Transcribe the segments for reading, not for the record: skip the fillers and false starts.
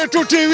Plateau TV.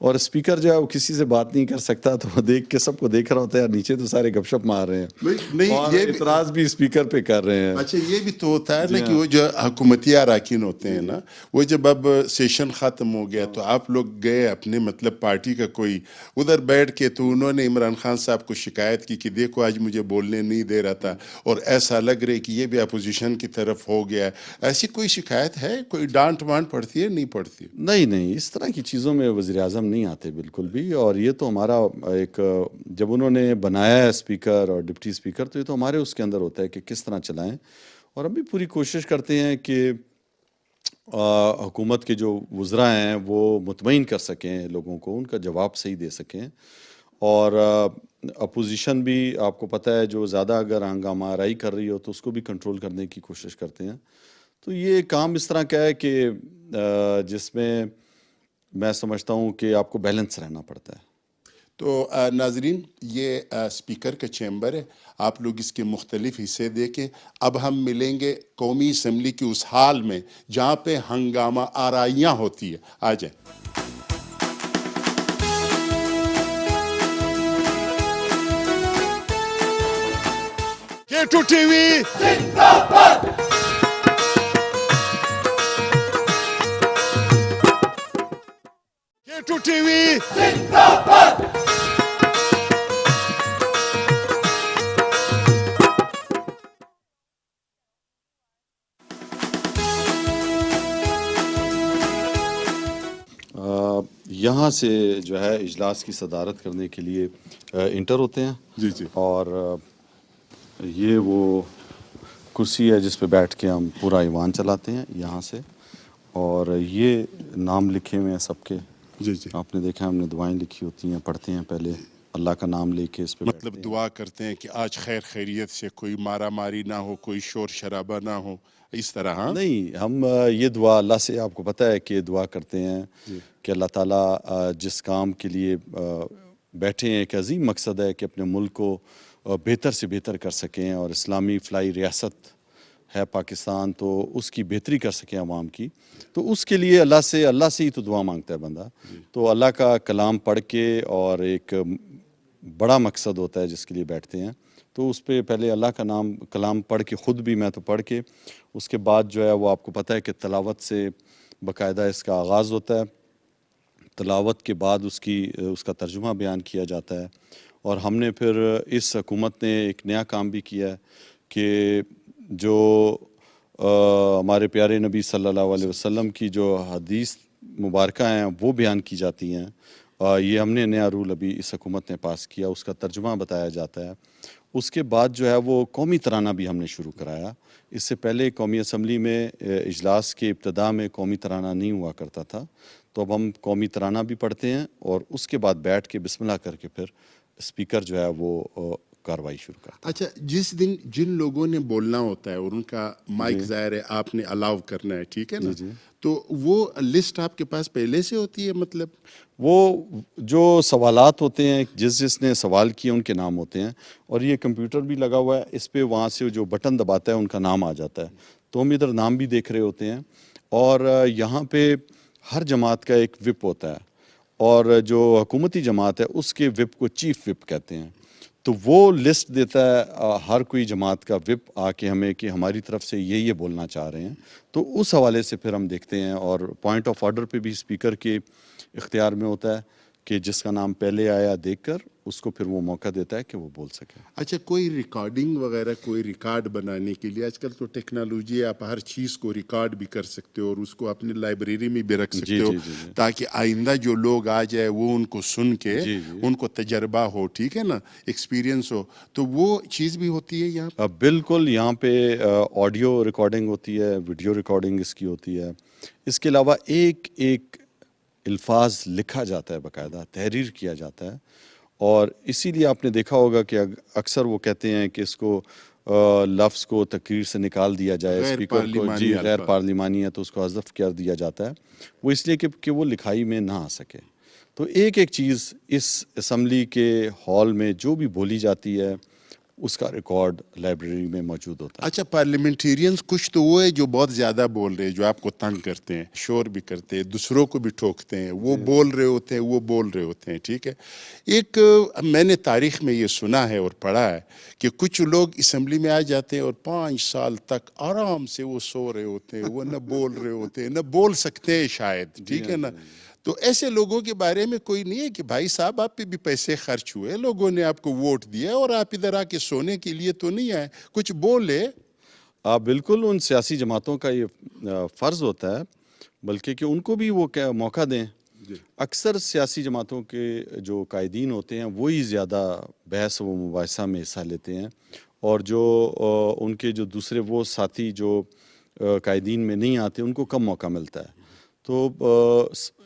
اور speaker جو ہے وہ کسی سے بات نہیں کر سکتا, تو وہ دیکھ کے سب کو دیکھ رہا ہوتا ہے, نیچے تو سارے گپ شپ مار رہے ہیں نہیں اور یہ اعتراض بھی اسپیکر پہ کر رہے ہیں. اچھا یہ بھی تو ہوتا ہے نا کہ وہ جو حکومتی اراکین ہوتے ہیں نا, وہ جب اب سیشن ختم ہو گیا تو آپ لوگ گئے اپنے مطلب پارٹی کا کوئی ادھر بیٹھ کے, تو انہوں نے عمران خان صاحب کو شکایت کی کہ دیکھو آج مجھے بولنے نہیں دے رہا تھا اور ایسا لگ رہا ہے کہ یہ بھی اپوزیشن کی طرف ہو گیا. ایسی کوئی شکایت ہے, کوئی ڈانٹ وانٹ پڑتی ہے نہیں پڑتی؟ نہیں, اس طرح کی چیزوں میں وزیر اعظم نہیں آتے بالکل بھی. اور یہ تو ہمارا ایک, جب انہوں نے بنایا ہے اسپیکر اور ڈپٹی اسپیکر, تو یہ تو ہمارے اس کے اندر ہوتا ہے کہ کس طرح چلائیں. اور ہم بھی پوری کوشش کرتے ہیں کہ حکومت کے جو وزراء ہیں وہ مطمئن کر سکیں لوگوں کو, ان کا جواب صحیح دے سکیں. اور اپوزیشن بھی آپ کو پتہ ہے جو زیادہ اگر ہنگامہ آرائی کر رہی ہو تو اس کو بھی کنٹرول کرنے کی کوشش کرتے ہیں. تو یہ کام اس طرح کا ہے کہ جس میں میں سمجھتا ہوں کہ آپ کو بیلنس رہنا پڑتا ہے. تو ناظرین یہ اسپیکر کا چیمبر ہے, آپ لوگ اس کے مختلف حصے دیکھیں. اب ہم ملیں گے قومی اسمبلی کی اس حال میں جہاں پہ ہنگامہ آرائیاں ہوتی ہے. آ جائیں. K2 TV K2 TV یہاں سے جو ہے اجلاس کی صدارت کرنے کے لیے انٹر ہوتے ہیں. جی جی. اور یہ وہ کرسی ہے جس پہ بیٹھ کے ہم پورا ایوان چلاتے ہیں یہاں سے. اور یہ نام لکھے ہوئے ہیں سب کے, جی جی. آپ نے دیکھا ہم نے دعائیں لکھی ہوتی ہیں, پڑھتے ہیں پہلے اللہ کا نام لے کے اس پہ مطلب دعا کرتے ہیں کہ آج خیر خیریت سے کوئی مارا ماری نہ ہو, کوئی شور شرابہ نہ ہو, اس طرح. ہاں نہیں, ہم یہ دعا اللہ سے, آپ کو پتہ ہے کہ دعا کرتے ہیں کہ اللہ تعالیٰ جس کام کے لیے بیٹھے ہیں, ایک عظیم مقصد ہے کہ اپنے ملک کو بہتر سے بہتر کر سکیں, اور اسلامی فلاحی ریاست ہے پاکستان تو اس کی بہتری کر سکیں عوام کی. تو اس کے لیے اللہ سے ہی تو دعا مانگتا ہے بندہ. تو اللہ کا کلام پڑھ کے, اور ایک بڑا مقصد ہوتا ہے جس کے لیے بیٹھتے ہیں, تو اس پہ پہلے اللہ کا نام کلام پڑھ کے, خود بھی میں تو پڑھ کے, اس کے بعد جو ہے وہ آپ کو پتہ ہے کہ تلاوت سے باقاعدہ اس کا آغاز ہوتا ہے. تلاوت کے بعد اس کا ترجمہ بیان کیا جاتا ہے. اور ہم نے پھر اس حکومت نے ایک نیا کام بھی کیا ہے کہ جو ہمارے پیارے نبی صلی اللہ علیہ وسلم کی جو حدیث مبارکہ ہیں وہ بیان کی جاتی ہیں. یہ ہم نے نیا رول ابھی اس حکومت نے پاس کیا, اس کا ترجمہ بتایا جاتا ہے. اس کے بعد جو ہے وہ قومی ترانہ بھی ہم نے شروع کرایا. اس سے پہلے قومی اسمبلی میں اجلاس کے ابتدا میں قومی ترانہ نہیں ہوا کرتا تھا, تو اب ہم قومی ترانہ بھی پڑھتے ہیں, اور اس کے بعد بیٹھ کے بسم اللہ کر کے پھر اسپیکر جو ہے وہ کاروائی شروع کرتا ہے. اچھا, جس دن جن لوگوں نے بولنا ہوتا ہے اور ان کا مائک ظاہر ہے آپ نے الاؤ کرنا ہے, ٹھیک ہے نا, تو وہ لسٹ آپ کے پاس پہلے سے ہوتی ہے؟ مطلب وہ جو سوالات ہوتے ہیں, جس نے سوال کیے ان کے نام ہوتے ہیں, اور یہ کمپیوٹر بھی لگا ہوا ہے اس پہ, وہاں سے جو بٹن دباتا ہے ان کا نام آ جاتا ہے. تو ہم ادھر نام بھی دیکھ رہے ہوتے ہیں. اور یہاں پہ ہر جماعت کا ایک وپ ہوتا ہے, اور جو حکومتی جماعت ہے اس کے وپ کو چیف وپ کہتے ہیں. تو وہ لسٹ دیتا ہے ہر کوئی جماعت کا وپ آ کے ہمیں کہ ہماری طرف سے یہ بولنا چاہ رہے ہیں. تو اس حوالے سے پھر ہم دیکھتے ہیں, اور پوائنٹ آف آرڈر پہ بھی اسپیکر کے اختیار میں ہوتا ہے کہ جس کا نام پہلے آیا دیکھ کر اس کو پھر وہ موقع دیتا ہے کہ وہ بول سکے. اچھا, کوئی ریکارڈنگ وغیرہ, کوئی ریکارڈ بنانے کے لیے آج کل تو ٹیکنالوجی ہے, آپ ہر چیز کو ریکارڈ بھی کر سکتے ہو اور اس کو اپنی لائبریری میں بھی رکھ سکتے ہو تاکہ آئندہ جو لوگ آ جائے وہ ان کو سن کے ان کو تجربہ ہو, ٹھیک ہے نا, ایکسپیرینس ہو, تو وہ چیز بھی ہوتی ہے یہاں؟ بالکل, یہاں پہ آڈیو ریکارڈنگ ہوتی ہے, ویڈیو ریکارڈنگ اس کی ہوتی ہے. اس کے علاوہ ایک ایک الفاظ لکھا جاتا ہے, باقاعدہ تحریر کیا جاتا ہے. اور اسی لیے آپ نے دیکھا ہوگا کہ اکثر وہ کہتے ہیں کہ اس کو لفظ کو تقریر سے نکال دیا جائے, اسپیکر کو غیر پارلیمانی ہے تو اس کو حذف کر دیا جاتا ہے. وہ اس لیے کہ وہ لکھائی میں نہ آ سکے. تو ایک ایک چیز اس اسمبلی کے ہال میں جو بھی بولی جاتی ہے اس کا ریکارڈ لائبریری میں موجود ہوتا ہے. اچھا پارلیمنٹیرینز کچھ تو وہ ہے جو بہت زیادہ بول رہے ہیں، جو آپ کو تنگ کرتے ہیں، شور بھی کرتے ہیں، دوسروں کو بھی ٹھوکتے ہیں، وہ بول رہے ہوتے ہیں، وہ بول رہے ہوتے ہیں، ٹھیک ہے. ایک میں نے تاریخ میں یہ سنا ہے اور پڑھا ہے کہ کچھ لوگ اسمبلی میں آ جاتے ہیں اور 5 سال تک آرام سے وہ سو رہے ہوتے ہیں، وہ نہ بول رہے ہوتے ہیں، نہ بول سکتے ہیں شاید، ٹھیک ہے نا. تو ایسے لوگوں کے بارے میں کوئی نہیں ہے کہ بھائی صاحب آپ پہ بھی پیسے خرچ ہوئے، لوگوں نے آپ کو ووٹ دیا اور آپ ادھر آ کے سونے کے لیے تو نہیں آئے، کچھ بولے. آپ بالکل ان سیاسی جماعتوں کا یہ فرض ہوتا ہے بلکہ کہ ان کو بھی وہ موقع دیں. اکثر سیاسی جماعتوں کے جو قائدین ہوتے ہیں وہی زیادہ بحث و مباحثہ میں حصہ لیتے ہیں، اور جو ان کے جو دوسرے وہ ساتھی جو قائدین میں نہیں آتے ان کو کم موقع ملتا ہے. تو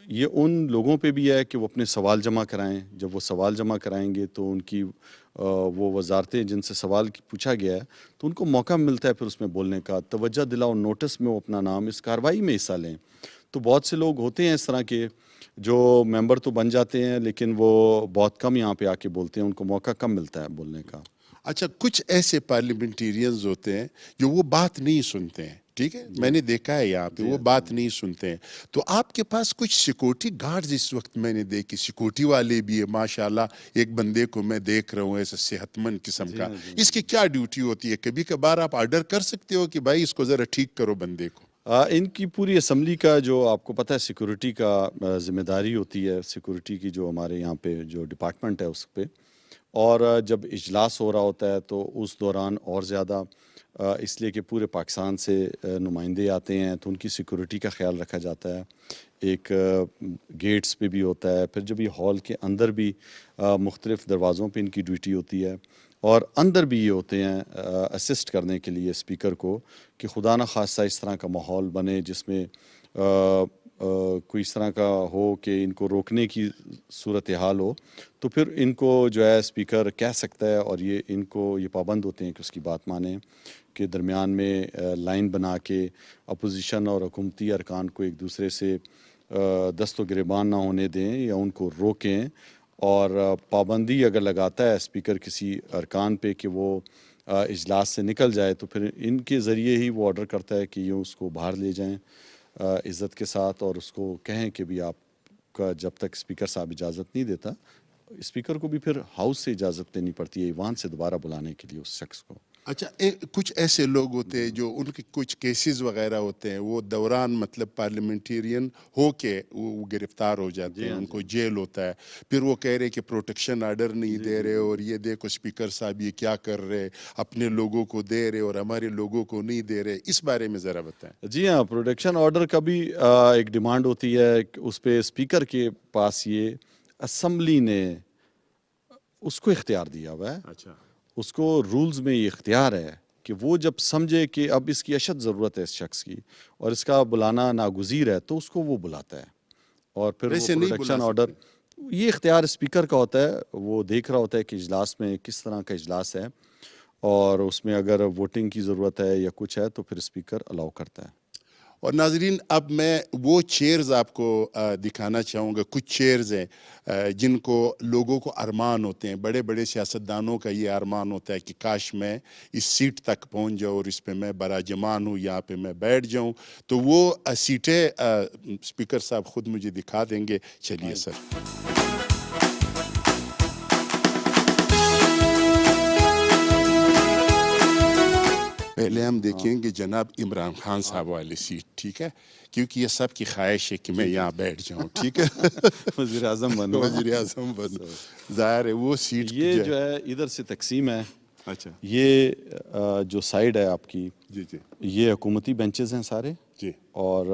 یہ ان لوگوں پہ بھی ہے کہ وہ اپنے سوال جمع کرائیں. جب وہ سوال جمع کرائیں گے تو ان کی وہ وزارتیں جن سے سوال پوچھا گیا ہے تو ان کو موقع ملتا ہے پھر اس میں بولنے کا. توجہ دلاؤ نوٹس میں وہ اپنا نام اس کارروائی میں حصہ لیں. تو بہت سے لوگ ہوتے ہیں اس طرح کے جو ممبر تو بن جاتے ہیں لیکن وہ بہت کم یہاں پہ آ کے بولتے ہیں، ان کو موقع کم ملتا ہے بولنے کا. اچھا کچھ ایسے پارلیمنٹیرینز ہوتے ہیں جو وہ بات نہیں سنتے ہیں، ٹھیک ہے، میں نے دیکھا ہے یہاں پہ وہ بات نہیں سنتے ہیں. تو آپ کے پاس کچھ سیکورٹی گارڈز اس وقت میں نے دیکھی، سیکورٹی والے بھی ہے ماشاءاللہ. ایک بندے کو میں دیکھ رہا ہوں ایسا صحت مند قسم کا، اس کی کیا ڈیوٹی ہوتی ہے؟ کبھی کبھار آپ آرڈر کر سکتے ہو کہ بھائی اس کو ذرا ٹھیک کرو بندے کو. ان کی پوری اسمبلی کا جو آپ کو پتہ ہے سیکورٹی کا ذمہ داری ہوتی ہے، سیکورٹی کی جو ہمارے یہاں پہ جو ڈپارٹمنٹ ہے اس پہ. اور جب اجلاس ہو رہا ہوتا ہے تو اس دوران اور زیادہ اس لیے کہ پورے پاکستان سے نمائندے آتے ہیں تو ان کی سیکورٹی کا خیال رکھا جاتا ہے. ایک گیٹس پہ بھی ہوتا ہے، پھر جب یہ ہال کے اندر بھی مختلف دروازوں پہ ان کی ڈیوٹی ہوتی ہے، اور اندر بھی یہ ہوتے ہیں اسسٹ کرنے کے لیے اسپیکر کو کہ خدا نہ خواستہ اس طرح کا ماحول بنے جس میں کوئی اس طرح کا ہو کہ ان کو روکنے کی صورتحال ہو، تو پھر ان کو جو ہے اسپیکر کہہ سکتا ہے، اور یہ ان کو یہ پابند ہوتے ہیں کہ اس کی بات مانیں کہ درمیان میں لائن بنا کے اپوزیشن اور حکومتی ارکان کو ایک دوسرے سے دست و گریبان نہ ہونے دیں یا ان کو روکیں. اور پابندی اگر لگاتا ہے اسپیکر کسی ارکان پہ کہ وہ اجلاس سے نکل جائے تو پھر ان کے ذریعے ہی وہ آرڈر کرتا ہے کہ یہ اس کو باہر لے جائیں عزت کے ساتھ، اور اس کو کہیں کہ بھی آپ کا جب تک اسپیکر صاحب اجازت نہیں دیتا، اسپیکر کو بھی پھر ہاؤس سے اجازت لینی پڑتی ہے ایوان سے دوبارہ بلانے کے لیے اس شخص کو. اچھا کچھ ایسے لوگ ہوتے ہیں جو ان کے کچھ کیسز وغیرہ ہوتے ہیں، وہ دوران مطلب پارلیمنٹیرین ہو کے وہ گرفتار ہو جاتے ہیں، ان کو جیل ہوتا ہے، پھر وہ کہہ رہے کہ پروٹیکشن آرڈر نہیں دے رہے، اور یہ دیکھو اسپیکر صاحب یہ کیا کر رہے، اپنے لوگوں کو دے رہے اور ہمارے لوگوں کو نہیں دے رہے. اس بارے میں ذرا بتائیں. جی ہاں، پروٹیکشن آرڈر کا بھی ایک ڈیمانڈ ہوتی ہے، اس پہ اسپیکر کے پاس یہ اسمبلی نے اس کو اختیار دیا ہوا ہے. اچھا اس کو رولز میں یہ اختیار ہے کہ وہ جب سمجھے کہ اب اس کی اشد ضرورت ہے اس شخص کی اور اس کا بلانا ناگزیر ہے تو اس کو وہ بلاتا ہے، اور پھر وہ ویسے نہیں بلا پروٹیکشن آرڈر یہ اختیار اسپیکر کا ہوتا ہے. وہ دیکھ رہا ہوتا ہے کہ اجلاس میں کس طرح کا اجلاس ہے، اور اس میں اگر ووٹنگ کی ضرورت ہے یا کچھ ہے تو پھر اسپیکر الاؤ کرتا ہے. اور ناظرین اب میں وہ چیئرز آپ کو دکھانا چاہوں گا. کچھ چیئرز ہیں جن کو لوگوں کو ارمان ہوتے ہیں، بڑے بڑے سیاستدانوں کا یہ ارمان ہوتا ہے کہ کاش میں اس سیٹ تک پہنچ جاؤں اور اس پہ میں براجمان ہوں، یہاں پہ میں بیٹھ جاؤں. تو وہ سیٹیں اسپیکر صاحب خود مجھے دکھا دیں گے. چلیے سر. پہلے ہم دیکھیں گے جناب عمران خان صاحب والی سیٹ، ٹھیک ہے، کیونکہ یہ سب کی خواہش ہے کہ میں یہاں بیٹھ جاؤں، ٹھیک ہے. وزیر اعظم بنو. وزیر اعظم بنو. ظاہر ہے وہ سیٹ یہ جو ہے ادھر سے تقسیم ہے. اچھا یہ جو سائیڈ ہے آپ کی، جی جی یہ حکومتی بینچز ہیں سارے، جی اور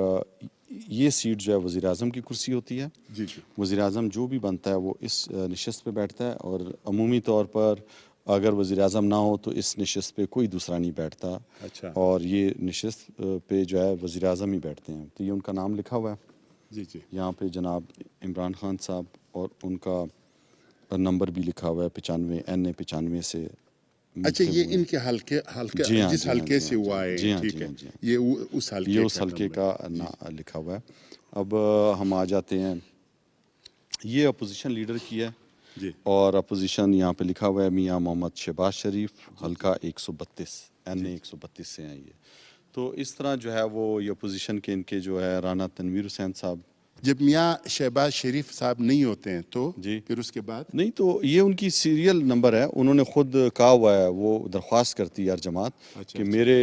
یہ سیٹ جو ہے وزیر اعظم کی کرسی ہوتی ہے. جی جی وزیر اعظم جو بھی بنتا ہے وہ اس نشست پہ بیٹھتا ہے، اور عمومی طور پر اگر وزیر اعظم نہ ہو تو اس نشست پہ کوئی دوسرا نہیں بیٹھتا. اچھا اور یہ نشست پہ جو ہے وزیر اعظم ہی بیٹھتے ہیں. تو یہ ان کا نام لکھا ہوا ہے جی جی یہاں پہ، جناب عمران خان صاحب، اور ان کا نمبر بھی لکھا ہوا ہے 95 NA 95 سے. اچھا یہ ان کے حلقے جی ہاں، جس جی ہاں، حلقے جی سے ہاں، وہ آئے جی ہیں، ہاں، ٹھیک جی ہے، ہاں، جی ہاں. یہ اس یہ حلقے اس حلقے نمبر کا لکھا ہوا ہے. اب ہم آ جاتے ہیں، یہ اپوزیشن لیڈر کی ہے. جی اور اپوزیشن یہاں پہ لکھا ہوا ہے میاں محمد شہباز شریف، حلقہ 132 این 132 سے ہیں یہ. تو اس طرح جو ہے وہ یہ اپوزیشن کے ان کے جو ہے رانا تنویر حسین صاحب. جب میاں شہباز شریف صاحب نہیں ہوتے ہیں تو جی پھر اس کے بعد نہیں تو یہ ان کی سیریل نمبر ہے، انہوں نے خود کہا ہوا ہے، وہ درخواست کرتی ہے ہر جماعت کہ میرے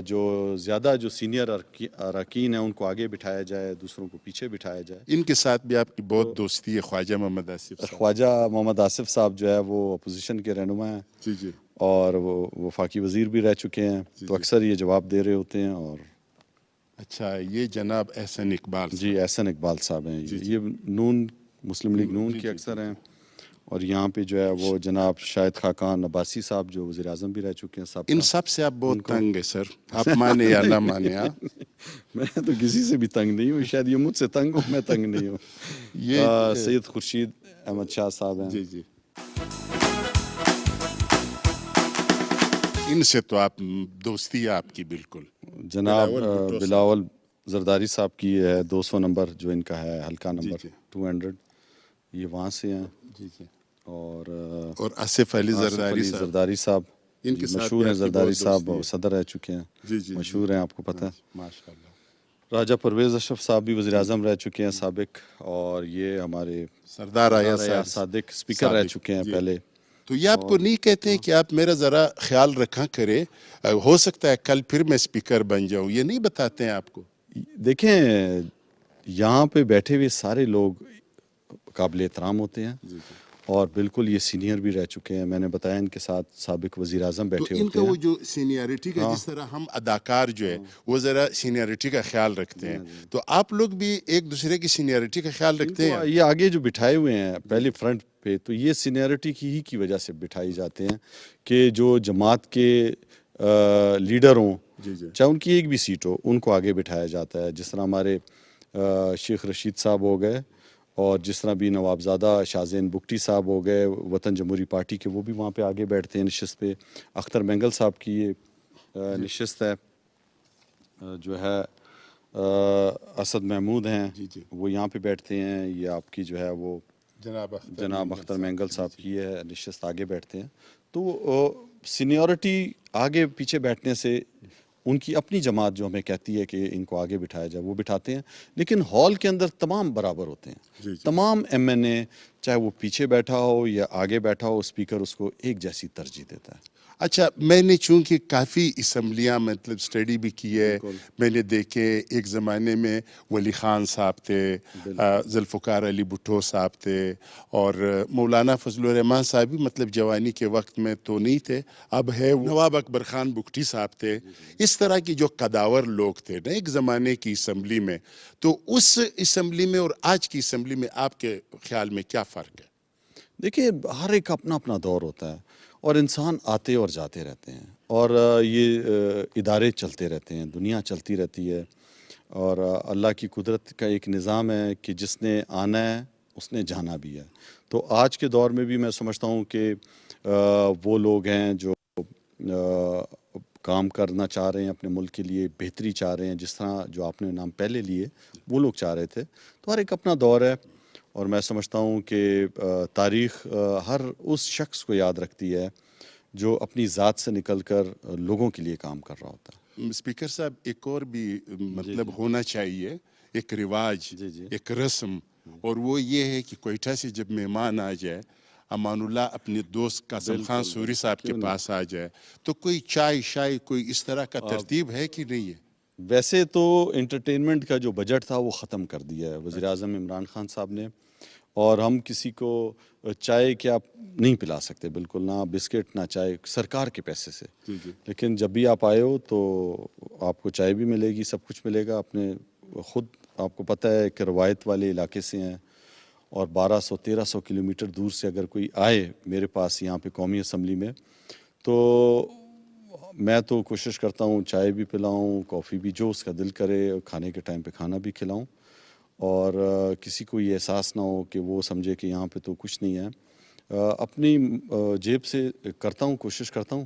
جو زیادہ جو سینئر اراکین ہیں ان کو آگے بٹھایا جائے، دوسروں کو پیچھے بٹھایا جائے. ان کے ساتھ بھی آپ کی بہت دوستی ہے، خواجہ محمد آصف صاحب. خواجہ محمد آصف صاحب جو ہے وہ اپوزیشن کے رہنما ہیں جی جی اور وہ وفاقی وزیر بھی رہ چکے ہیں، تو اکثر یہ جواب دے رہے ہوتے ہیں. اور اچھا، یہ جناب احسن اقبال جی صاحب. احسن اقبال صاحب ہیں، یہ نون مسلم لیگ نون کے اکثر ہیں. اور یہاں پہ جو ہے وہ جناب شاہد خاقان عباسی صاحب جو وزیر اعظم بھی رہ چکے ہیں سابقہ. ان سب سے آپ بہت تنگ ہے سر، آپ مانے یا نہ مانے. میں تو کسی سے بھی تنگ نہیں ہوں، شاید یہ مجھ سے تنگ ہوں، میں تنگ نہیں ہوں. یہ سید خورشید احمد شاہ صاحب ہیں. جی جی ان سے تو آپ دوستی ہے آپ کی بالکل. جناب بلاول زرداری صاحب کی ہے 200 نمبر جو ان کا ہے، حلقہ نمبر 200، یہ وہاں سے ہیں. جی جی اور آصف علی زرداری صاحب، زرداری صاحب ان کے ساتھ مشہور ہیں، زرداری صاحب دوستی ہے. صدر رہ چکے ہیں، جی جی مشہور ہیں، آپ کو پتہ ہے. ماشاء اللہ. راجہ پرویز اشرف صاحب بھی وزیر اعظم رہ چکے ہیں سابق، اور یہ ہمارے سردار سردار صادق اسپیکر رہ چکے ہیں پہلے. تو یہ آپ کو نہیں کہتے ہیں کہ آپ میرا ذرا خیال رکھا کرے، ہو سکتا ہے کل پھر میں اسپیکر بن جاؤں، یہ نہیں بتاتے ہیں آپ کو؟ دیکھیں یہاں پہ بیٹھے ہوئے سارے لوگ قابل احترام ہوتے ہیں اور بالکل یہ سینئر بھی رہ چکے ہیں. میں نے بتایا ان کے ساتھ سابق وزیر اعظم بیٹھے تو ان ہوتے کا ہیں. وہ جو سینیارٹی کا، جس طرح ہم اداکار جو ہے وہ ذرا سینیارٹی کا خیال رکھتے ہیں، تو آپ لوگ بھی ایک دوسرے کی سینیارٹی کا خیال رکھتے ہیں؟ یہ آگے جو بٹھائے ہوئے ہیں پہلے فرنٹ پہ، تو یہ سینیارٹی کی وجہ سے بٹھائی جاتے ہیں کہ جو جماعت کے لیڈر ہوں، چاہے ان کی ایک بھی سیٹ ہو، ان کو آگے بٹھایا جاتا ہے. جس طرح ہمارے شیخ رشید صاحب ہو گئے، اور جس طرح بھی نوابزادہ شاہ زین بگٹی صاحب ہو گئے وطن جمہوری پارٹی کے، وہ بھی وہاں پہ آگے بیٹھتے ہیں نشست پہ. اختر مینگل صاحب کی یہ نشست ہے. جو ہے اسد محمود ہیں، وہ یہاں پہ بیٹھتے ہیں. یہ آپ کی جو ہے وہ جناب اختر مینگل صاحب کی ہے نشست، آگے بیٹھتے ہیں. تو سینیورٹی آگے پیچھے بیٹھنے سے ان کی اپنی جماعت جو ہمیں کہتی ہے کہ ان کو آگے بٹھایا جائے، وہ بٹھاتے ہیں. لیکن ہال کے اندر تمام برابر ہوتے ہیں، تمام ایم این اے، چاہے وہ پیچھے بیٹھا ہو یا آگے بیٹھا ہو، اسپیکر اس کو ایک جیسی ترجیح دیتا ہے. اچھا، میں نے چونکہ کافی اسمبلیاں مطلب اسٹڈی بھی کی ہے، میں نے دیکھے ایک زمانے میں ولی خان صاحب تھے، ذوالفقار علی بھٹو صاحب تھے، اور مولانا فضل الرحمان صاحب بھی مطلب جوانی کے وقت میں تو نہیں تھے، اب ہے نواب اکبر خان بگٹی صاحب تھے. اس طرح کی جو قداور لوگ تھے نا ایک زمانے کی اسمبلی میں، تو اس اسمبلی میں اور آج کی اسمبلی میں آپ کے خیال میں کیا فرق ہے؟ دیکھیے ہر ایک اپنا اپنا دور ہوتا ہے، اور انسان آتے اور جاتے رہتے ہیں، اور یہ ادارے چلتے رہتے ہیں، دنیا چلتی رہتی ہے. اور اللہ کی قدرت کا ایک نظام ہے کہ جس نے آنا ہے اس نے جانا بھی ہے. تو آج کے دور میں بھی میں سمجھتا ہوں کہ وہ لوگ ہیں جو کام کرنا چاہ رہے ہیں اپنے ملک کے لیے، بہتری چاہ رہے ہیں، جس طرح جو آپ نے نام پہلے لیے وہ لوگ چاہ رہے تھے. تو ہر ایک اپنا دور ہے، اور میں سمجھتا ہوں کہ تاریخ ہر اس شخص کو یاد رکھتی ہے جو اپنی ذات سے نکل کر لوگوں کے لیے کام کر رہا ہوتا ہے. اسپیکر صاحب، ایک اور بھی مطلب ہونا چاہیے، ایک رواج، ایک رسم، اور وہ یہ ہے کہ کوئٹہ سے جب مہمان آ جائے، امان اللہ اپنے دوست قاسم خان سوری صاحب کے پاس آ جائے، تو کوئی چائے شائے کوئی اس طرح کا ترتیب ہے کہ نہیں ہے؟ ویسے تو انٹرٹینمنٹ کا جو بجٹ تھا وہ ختم کر دیا ہے وزیر اعظم عمران خان صاحب نے، اور ہم کسی کو چائے کیا نہیں پلا سکتے، بالکل نہ بسکٹ نہ چائے، سرکار کے پیسے سے. لیکن جب بھی آپ آئے ہو تو آپ کو چائے بھی ملے گی، سب کچھ ملے گا. اپنے خود آپ کو پتہ ہے کہ روایت والے علاقے سے ہیں، اور 1200-1300 کلومیٹر دور سے اگر کوئی آئے میرے پاس یہاں پہ قومی اسمبلی میں، تو میں تو کوشش کرتا ہوں چائے بھی پلاؤں، کافی بھی، جو اس کا دل کرے، کھانے کے ٹائم پہ کھانا بھی کھلاؤں، اور کسی کو یہ احساس نہ ہو کہ وہ سمجھے کہ یہاں پہ تو کچھ نہیں ہے. اپنی جیب سے کرتا ہوں، کوشش کرتا ہوں.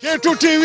K2 TV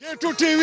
K2 TV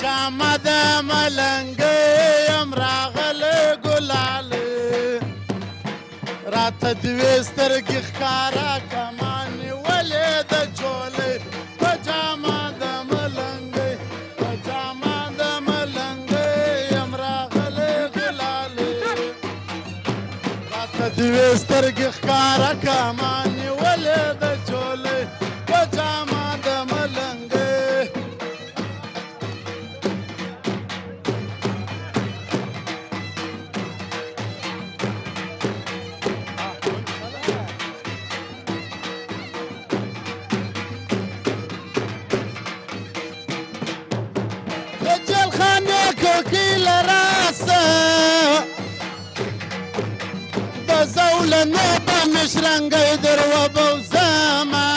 جامد ملنګ یم راغلی ګلاله راته دوې سترګې ښکاره کمان نیولې د چولې په جامه د ملنګۍ په جامه د ملنګۍ یم راغلی ګلاله راته دوې سترګې ښکاره کمان نیولې د چولې په جامه د ملنګۍ زولنو په مشرنګۍ در وبوزمه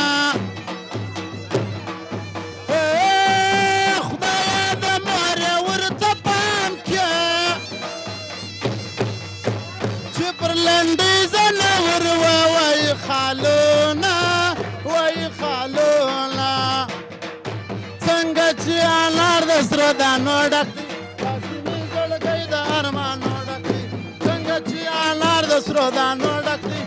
خدایه د مورې ورته پام کې چې پر لنډۍ زنه ور وایي خالونه وایي خالونه څنګه چې انار د سره دانو ډک دی داسې مې زړګی د ارمانو ډک دی څنګه چې انار د سرو دانو ډک دی